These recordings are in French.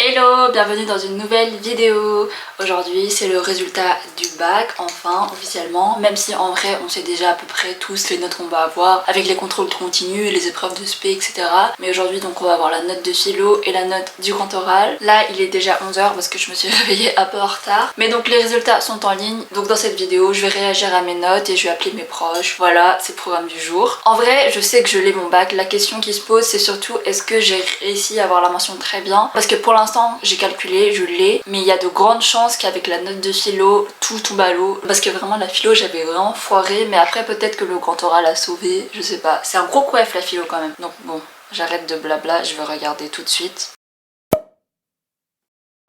Hello, bienvenue dans une nouvelle vidéo. Aujourd'hui c'est le résultat du bac, enfin officiellement, même si en vrai on sait déjà à peu près tous les notes qu'on va avoir avec les contrôles continus, les épreuves de spé, etc. Mais aujourd'hui donc on va avoir la note de philo et la note du grand oral. Là il est déjà 11h parce que je me suis réveillée un peu en retard. Mais donc les résultats sont en ligne, donc dans cette vidéo je vais réagir à mes notes et je vais appeler mes proches. Voilà, c'est le programme du jour. En vrai je sais que je l'ai mon bac, la question qui se pose c'est surtout est-ce que j'ai réussi à avoir la mention très bien, parce que pour l'instant j'ai calculé, je l'ai, mais il y a de grandes chances qu'avec la note de philo, tout tombe à l'eau. Parce que vraiment la philo j'avais vraiment foiré, mais après peut-être que le grand oral a sauvé, je sais pas. C'est un gros coef la philo quand même. Donc bon, j'arrête de blabla, je vais regarder tout de suite.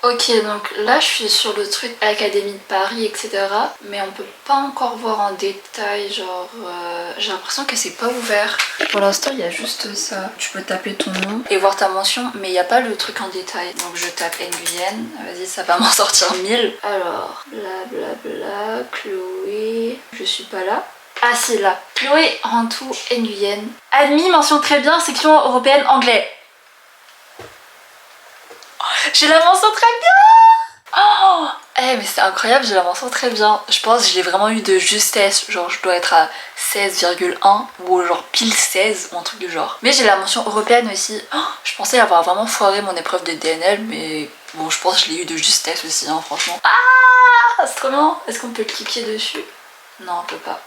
Ok, donc là je suis sur le truc Académie de Paris, etc. Mais on peut pas encore voir en détail, genre j'ai l'impression que c'est pas ouvert. Pour l'instant il y a juste ça. Tu peux taper ton nom et voir ta mention, mais il n'y a pas le truc en détail. Donc je tape Nguyen, vas-y ça va m'en sortir 1000. Alors, blablabla, Chloé, je suis pas là. Ah si, là. Chloé Rantou Nguyen. Admis, mention très bien, section européenne anglais. J'ai la mention très bien. Oh eh mais c'est incroyable, j'ai la mention très bien. Je pense que je l'ai vraiment eu de justesse. Genre je dois être à 16,1 ou genre pile 16 ou un truc du genre. Mais j'ai la mention européenne aussi. Oh, je pensais avoir vraiment foiré mon épreuve de DNL, mais bon je pense que je l'ai eu de justesse aussi hein, franchement. Ah c'est trop bien. Est-ce qu'on peut cliquer dessus? Non on peut pas.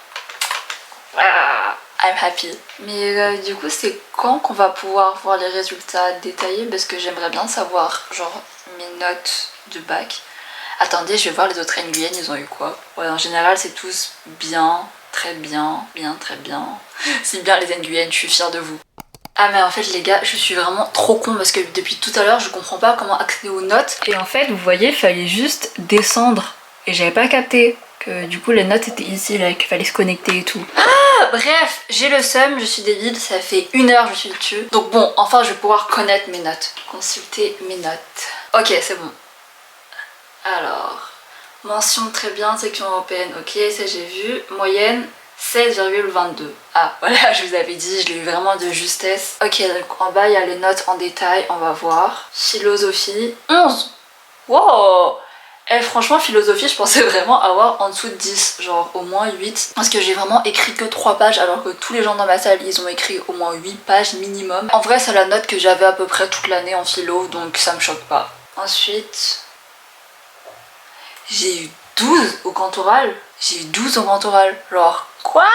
Ah, I'm happy. Mais du coup c'est quand qu'on va pouvoir voir les résultats détaillés, parce que j'aimerais bien savoir genre mes notes de bac. Attendez, je vais voir les autres Nguyen, ils ont eu quoi? Ouais, en général c'est tous bien, très bien, bien, très bien. C'est bien les Nguyen, je suis fière de vous. Ah mais en fait les gars, je suis vraiment trop con parce que depuis tout à l'heure je comprends pas comment accéder aux notes. Et en fait vous voyez, il fallait juste descendre et j'avais pas capté que du coup les notes étaient ici là, qu'il fallait se connecter et tout. Ah bref, j'ai le seum, je suis débile, ça fait 1 heure je suis dessus. Donc bon, enfin je vais pouvoir connaître mes notes. Consulter mes notes. Ok c'est bon. Alors, mention très bien, section européenne, ok ça j'ai vu. Moyenne 16,22. Ah voilà, je vous avais dit, je l'ai eu vraiment de justesse. Ok, donc en bas il y a les notes en détail, on va voir. Philosophie, 11. Wow. Eh franchement philosophie je pensais vraiment avoir en dessous de 10, genre au moins 8. Parce que j'ai vraiment écrit que 3 pages alors que tous les gens dans ma salle ils ont écrit au moins 8 pages minimum. En vrai c'est la note que j'avais à peu près toute l'année en philo, donc ça me choque pas. Ensuite, j'ai eu 12 au grand oral. J'ai eu 12 au grand oral. Genre, quoi?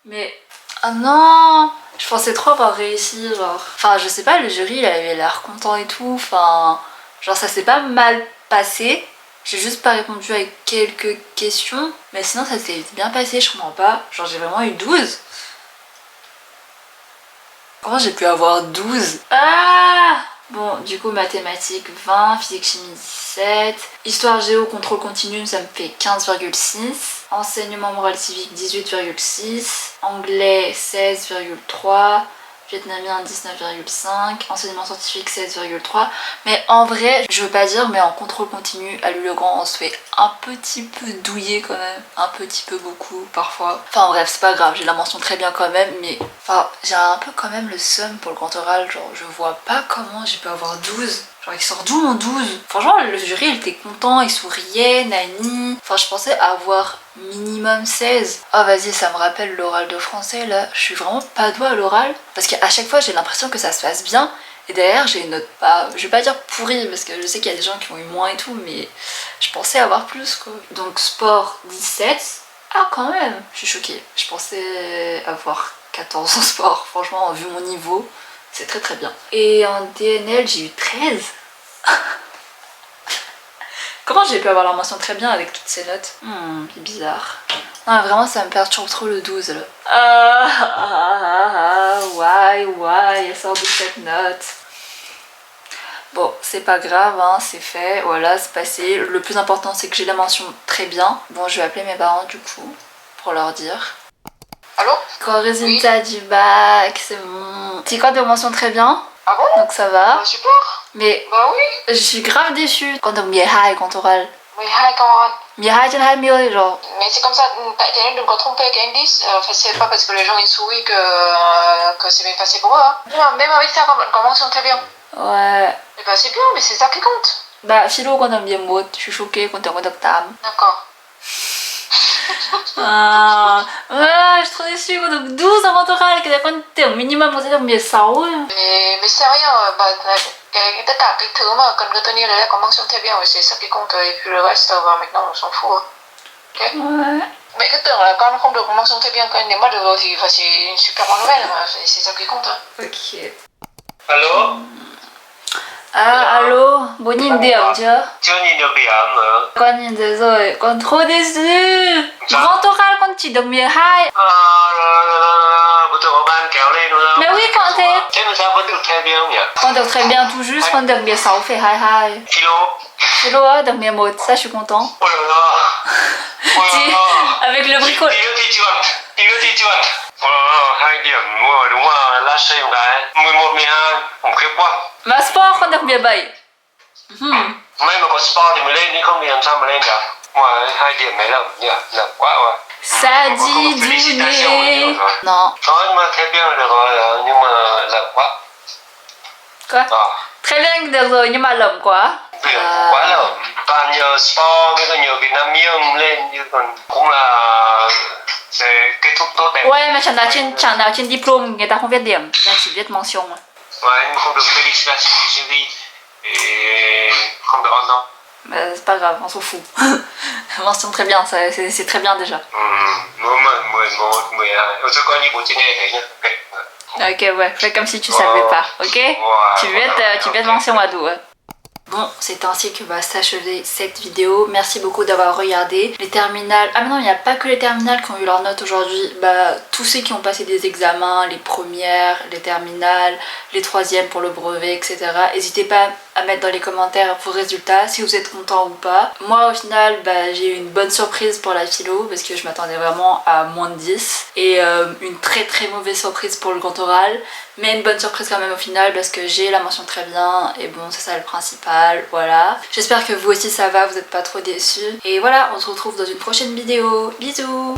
Mais, ah non, je pensais trop avoir réussi, genre. Enfin, je sais pas, le jury, il avait l'air content et tout. Enfin, genre, ça s'est pas mal passé. J'ai juste pas répondu à quelques questions. Mais sinon, ça s'est bien passé, je comprends pas. Genre, j'ai vraiment eu 12. Comment j'ai pu avoir 12? Ah! Bon, du coup, mathématiques 20, physique chimie 17, histoire géo contrôle continu, ça me fait 15,6, enseignement moral civique 18,6, anglais 16,3, vietnamien 19,5, enseignement scientifique 16,3. Mais en vrai, je veux pas dire, mais en contrôle continu, à Louis-le-Grand, on se fait un petit peu douiller quand même. Un petit peu beaucoup, parfois. Enfin bref, c'est pas grave, j'ai la mention très bien quand même, mais... Enfin, j'ai un peu quand même le seum pour le grand oral, genre je vois pas comment j'ai pu avoir 12. Genre il sort d'où mon 12? Franchement le jury il était content, il souriait, nani. Enfin je pensais avoir minimum 16. Ah vas-y ça me rappelle l'oral de français là. Je suis vraiment pas douée à l'oral. Parce qu'à chaque fois j'ai l'impression que ça se passe bien. Et derrière j'ai une note pas, je vais pas dire pourrie parce que je sais qu'il y a des gens qui ont eu moins et tout. Mais je pensais avoir plus quoi. Donc sport 17. Ah quand même, je suis choquée. Je pensais avoir 14 en sport. Franchement vu mon niveau. C'est très très bien. Et en DNL, j'ai eu 13. Comment j'ai pu avoir la mention très bien avec toutes ces notes? C'est bizarre. Non, vraiment, ça me perturbe trop le 12 là. Why elle sort de cette note? Bon, c'est pas grave, hein, c'est fait, voilà, c'est passé. Le plus important, c'est que j'ai la mention très bien. Bon, je vais appeler mes parents du coup, pour leur dire. Allô? Quand résultat du bac, c'est bon. C'est quoi de mention très bien? Ah bon? Donc ça va. Bah super. Mais Bah oui. je suis grave déçue. Quand on me hai quand oral. Mais hai kawan. Hai trên 20 genre. Mais c'est comme ça, tại thế nên đừng có tromper avec indice. Enfin, c'est pas parce que les gens ils sourient que c'est bien passé pour eux. Hein. Non, même avec ça, on commence très bien. Ouais. Et bah c'est bien, mais c'est ça qui compte. Bah, philo, con được 11, je suis choquée, con được 8. D'accord. Ah, ouais, je suis trop déçue, con được 12 en vente orale, cái đấy con tưởng minimum con sẽ được 16. Mais c'est rien, tất cả cái thứ mà cần cái tenir đấy là có mention très bien, c'est ça qui compte, et puis le reste, maintenant on s'en fout. Ok. Ouais. Mẹ cứ tưởng là con không được mention très bien, nếu mà được rồi thì c'est une super bonne nouvelle, mà c'est ça qui compte. Ok. Alo, À, alo, bố nhìn điểm chưa? chưa nhìn được điểm nữa. Con nhìn thấy rồi, con trop déçu. Vente orale, con chỉ được 12. Bữa tưởng có ban kéo lên đúng không? Mais oui, con thế. Thế mà sao vẫn được theo bien không nhỉ? Con được très bien tout juste, con được 16,22. Philo. Philo á, được 11, ça je suis content. Ôi là là. Ôi Thì, là là. avec le bricole. Tí nữa thì trượt. Tí nữa thì trượt. Ôi là là, 2 điểm rồi đúng rồi, lát xe một cái. 11, 12, khủng khiếp quá. Mà sport, con được 17. May mà có sport thì mới lên, chứ không thì làm sao mà lên được. Ngoài 2 điểm này lầm nhỉ, lầm quá rồi. Ça dit douné. Non. Đó, nhưng mà theo bien là được rồi, nhưng mà lầm quá. Quoi? Très bien được rồi nhưng mà lầm quá. Điểm quá lởm, toàn nhờ sport với cả nhờ Việt Nam Miêng lên, chứ còn cũng là sẽ kết thúc tốt đẹp. Ouais, mais chẳng nào trên diplôme người ta không viết điểm, người ta chỉ viết mention. Và anh không được félicitations du jury et không được on đâu. Mais c'est pas grave, on s'en fout. Mention très bien, c'est très bien déjà. 11, 12, tôi coi như bố trên nghe thấy nhá. Ok. Ok, ouais, fais comme si tu savais pas, ok? Ouais, Tu veux être mention à dos. Bon, c'est ainsi que va s'achever cette vidéo. Merci beaucoup d'avoir regardé. Les terminales... Ah mais non, il n'y a pas que les terminales qui ont eu leurs notes aujourd'hui. Bah, tous ceux qui ont passé des examens, les premières, les terminales, les troisièmes pour le brevet, etc. N'hésitez pas à mettre dans les commentaires vos résultats, si vous êtes content ou pas. Moi, au final, bah, j'ai eu une bonne surprise pour la philo, parce que je m'attendais vraiment à moins de 10. Et une très mauvaise surprise pour le grand oral. Mais une bonne surprise quand même au final, parce que j'ai la mention très bien. Et bon, c'est ça le principal, voilà. J'espère que vous aussi ça va, vous n'êtes pas trop déçus. Et voilà, on se retrouve dans une prochaine vidéo. Bisous!